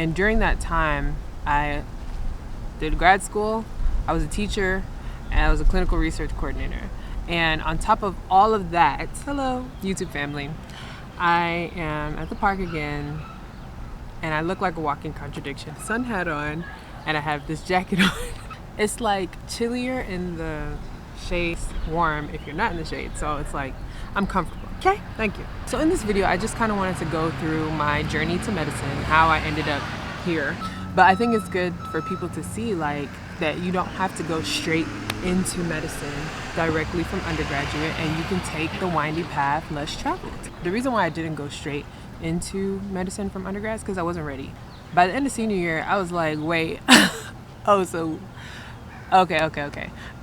And during that time, I did grad school, I was a teacher, and I was a clinical research coordinator. And on top of all of that, hello, YouTube family, I am at the park again, and I look like a walking contradiction. Sun hat on, and I have this jacket on. It's like chillier in the shade, warm if you're not in the shade. So it's like, I'm comfortable. Okay, thank you. So in this video, I just kind of wanted to go through my journey to medicine, how I ended up here. But I think it's good for people to see like that you don't have to go straight into medicine directly from undergraduate, and you can take the windy path less traveled. The reason why I didn't go straight into medicine from undergrad is because I wasn't ready. By the end of senior year, I was like, wait, okay.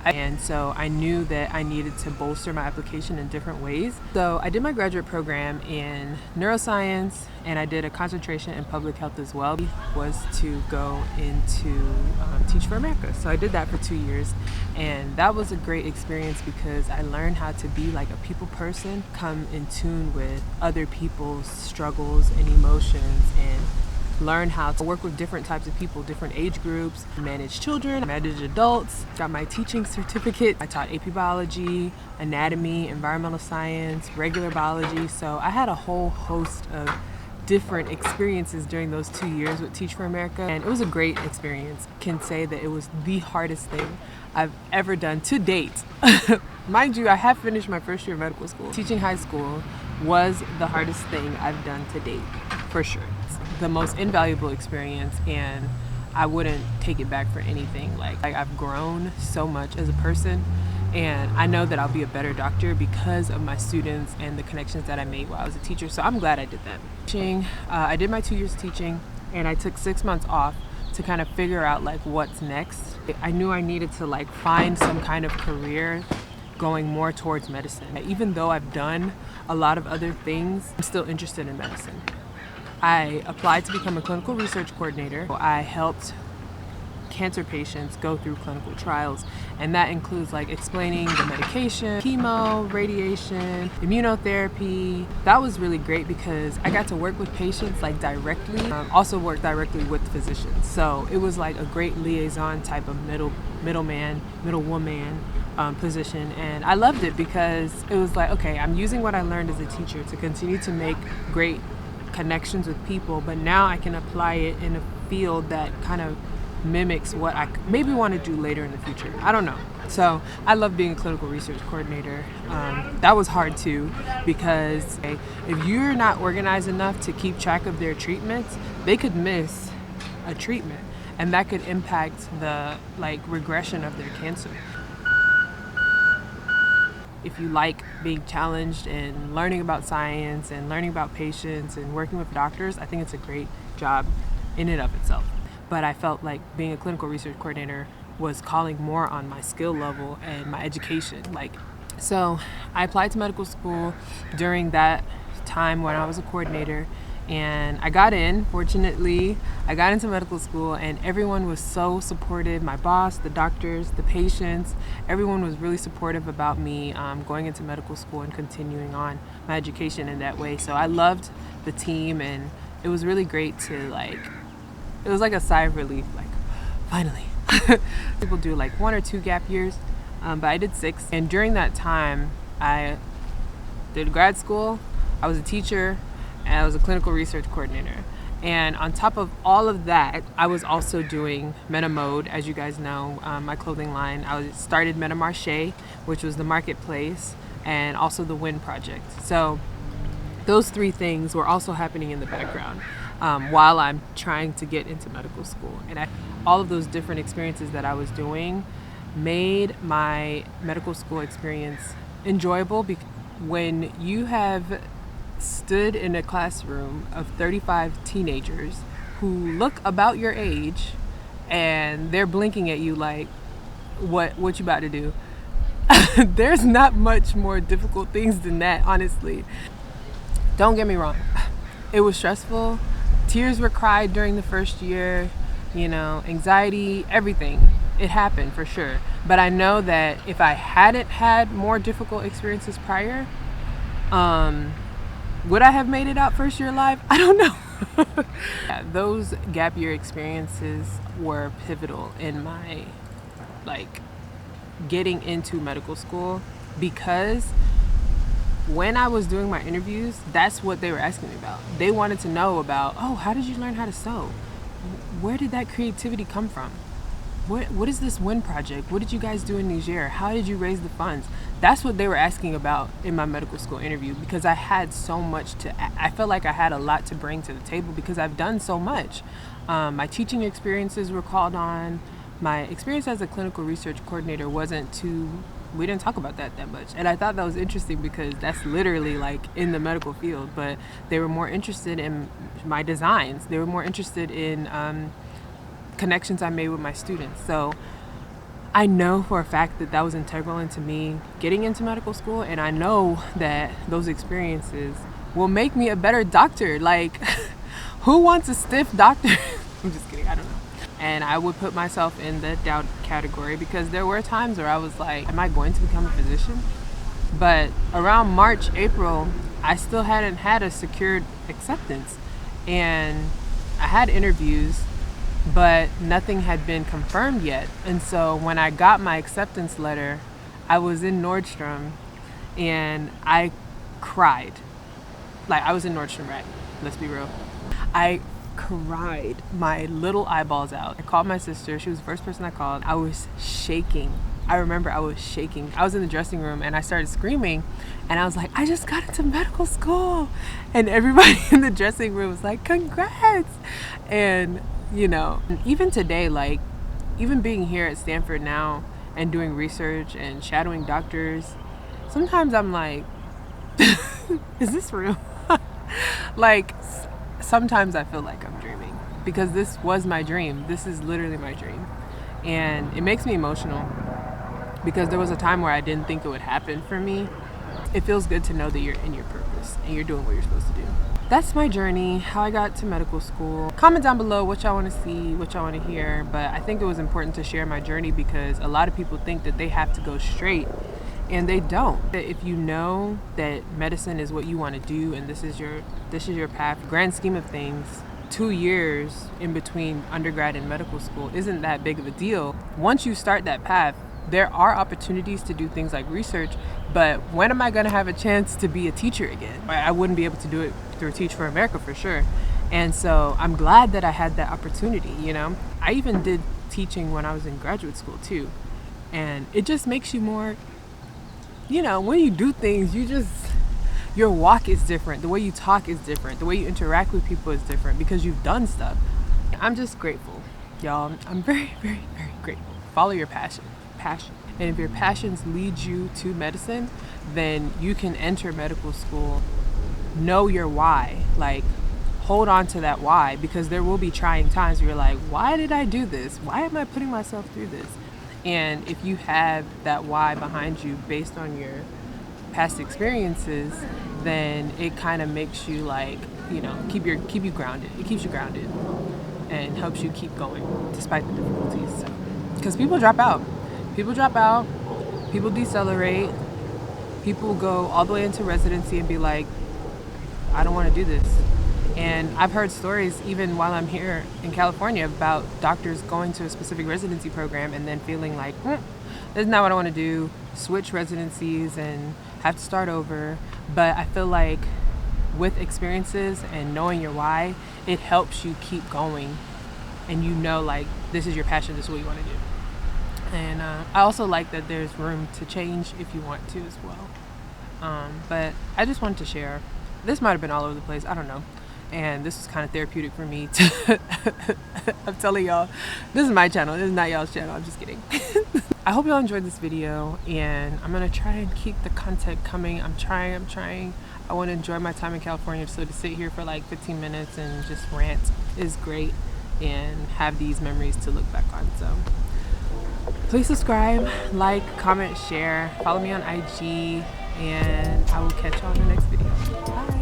And so I knew that I needed to bolster my application in different ways. So I did my graduate program in neuroscience, and I did a concentration in public health as well. Was to go into Teach for America. So I did that for 2 years, and that was a great experience because I learned how to be like a people person, come in tune with other people's struggles and emotions, and learn how to work with different types of people, different age groups, manage children, manage adults. Got my teaching certificate. I taught AP biology, anatomy, environmental science, regular biology. So I had a whole host of different experiences during those 2 years with Teach for America, and it was a great experience. Can say that it was the hardest thing I've ever done to date. Mind you, I have finished my first year of medical school. Teaching high school was the hardest thing I've done to date, for sure. It's the most invaluable experience, and I wouldn't take it back for anything. Like I've grown so much as a person, and I know that I'll be a better doctor because of my students and the connections that I made while I was a teacher. So I'm glad I did that. I did my 2 years teaching, and I took 6 months off to kind of figure out like what's next. I knew I needed to like find some kind of career going more towards medicine. Even though I've done a lot of other things, I'm still interested in medicine. I applied to become a clinical research coordinator. I helped cancer patients go through clinical trials, and that includes like explaining the medication, chemo, radiation, immunotherapy. That was really great because I got to work with patients like directly, also work directly with physicians. So it was like a great liaison type of middlewoman position, and I loved it because it was like, okay, I'm using what I learned as a teacher to continue to make great connections with people, but now I can apply it in a field that kind of mimics what I maybe want to do later in the future. I don't know. So I love being a clinical research coordinator. That was hard too, because if you're not organized enough to keep track of their treatments, they could miss a treatment, and that could impact the like regression of their cancer. If you like being challenged and learning about science and learning about patients and working with doctors, I think it's a great job in and of itself. But I felt like being a clinical research coordinator was calling more on my skill level and my education. So I applied to medical school during that time when I was a coordinator, and I got in. Fortunately, I got into medical school, and everyone was so supportive. My boss, the doctors, the patients, everyone was really supportive about me going into medical school and continuing on my education in that way. So I loved the team, and it was really great to it was like a sigh of relief, like finally. People do like 1 or 2 gap years, but I did 6. And during that time, I did grad school, I was a teacher, and I was a clinical research coordinator. And on top of all of that, I was also doing MetaMode, as you guys know, my clothing line. I started Metamarché, which was the marketplace, and also the WIN project. So those 3 things were also happening in the background while I'm trying to get into medical school. And all of those different experiences that I was doing made my medical school experience enjoyable, because when you have stood in a classroom of 35 teenagers who look about your age and they're blinking at you like, what you about to do? There's not much more difficult things than that, honestly. Don't get me wrong. It was stressful. Tears were cried during the first year, anxiety, everything. It happened for sure. But I know that if I hadn't had more difficult experiences prior, would I have made it out first year alive? I don't know. Yeah, those gap year experiences were pivotal in my like getting into medical school, because when I was doing my interviews, that's what they were asking me about. They wanted to know about, oh, how did you learn how to sew? Where did that creativity come from? What is this wind project? What did you guys do in Niger? How did you raise the funds? That's what they were asking about in my medical school interview, because I had so much I felt like I had a lot to bring to the table because I've done so much. My teaching experiences were called on. My experience as a clinical research coordinator we didn't talk about that much. And I thought that was interesting because that's literally like in the medical field, but they were more interested in my designs. They were more interested in connections I made with my students. So I know for a fact that was integral into me getting into medical school, and I know that those experiences will make me a better doctor. Like, who wants a stiff doctor? I'm just kidding, I don't know. And I would put myself in the doubt category because there were times where I was like, am I going to become a physician? But around March, April, I still hadn't had a secured acceptance. And I had interviews, but nothing had been confirmed yet. And so when I got my acceptance letter, I was in Nordstrom and I cried. Like, I was in Nordstrom Rack, let's be real. I cried my little eyeballs out. I called my sister. She was the first person I called. I was shaking. I remember I was shaking. I was in the dressing room and I started screaming, and I was like, I just got into medical school. And everybody in the dressing room was like, congrats. And you know, even today, like, even being here at Stanford now and doing research and shadowing doctors, sometimes I'm like, is this real? Like, sometimes I feel like I'm dreaming, because this was my dream. This is literally my dream. And it makes me emotional because there was a time where I didn't think it would happen for me. It feels good to know that you're in your purpose and you're doing what you're supposed to do. That's my journey, how I got to medical school. Comment down below what y'all want to see, what y'all want to hear. But I think it was important to share my journey because a lot of people think that they have to go straight, and they don't. If you know that medicine is what you want to do and this is your path, grand scheme of things, 2 years in between undergrad and medical school isn't that big of a deal. Once you start that path, there are opportunities to do things like research, but when am I going to have a chance to be a teacher again? I wouldn't be able to do it through Teach for America for sure. And so I'm glad that I had that opportunity, you know. I even did teaching when I was in graduate school too. And it just makes you more, you know, when you do things, your walk is different. The way you talk is different. The way you interact with people is different because you've done stuff. I'm just grateful, y'all. I'm very, very, very grateful. Follow your passion. And if your passions lead you to medicine, then you can enter medical school. Know your why. Like, hold on to that why, because there will be trying times where you're like, why did I do this? Why am I putting myself through this? And if you have that why behind you based on your past experiences, then it kind of makes you, like, you know, keep you grounded. It keeps you grounded and helps you keep going despite the difficulties. So, because people drop out, people decelerate, people go all the way into residency and be like, I don't want to do this. And I've heard stories even while I'm here in California about doctors going to a specific residency program and then feeling like, this is not what I want to do, switch residencies and have to start over. But I feel like with experiences and knowing your why, it helps you keep going, and you know, like, this is your passion, this is what you want to do. And I also like that there's room to change if you want to as well. But I just wanted to share. This might have been all over the place, I don't know. And this is kind of therapeutic for me to I'm telling y'all, this is my channel, this is not y'all's channel. I'm just kidding. I hope y'all enjoyed this video, and I'm gonna try and keep the content coming. I'm trying. I want to enjoy my time in California, so to sit here for like 15 minutes and just rant is great and have these memories to look back on. So please subscribe, like, comment, share, follow me on IG, and I will catch y'all in the next video. Bye.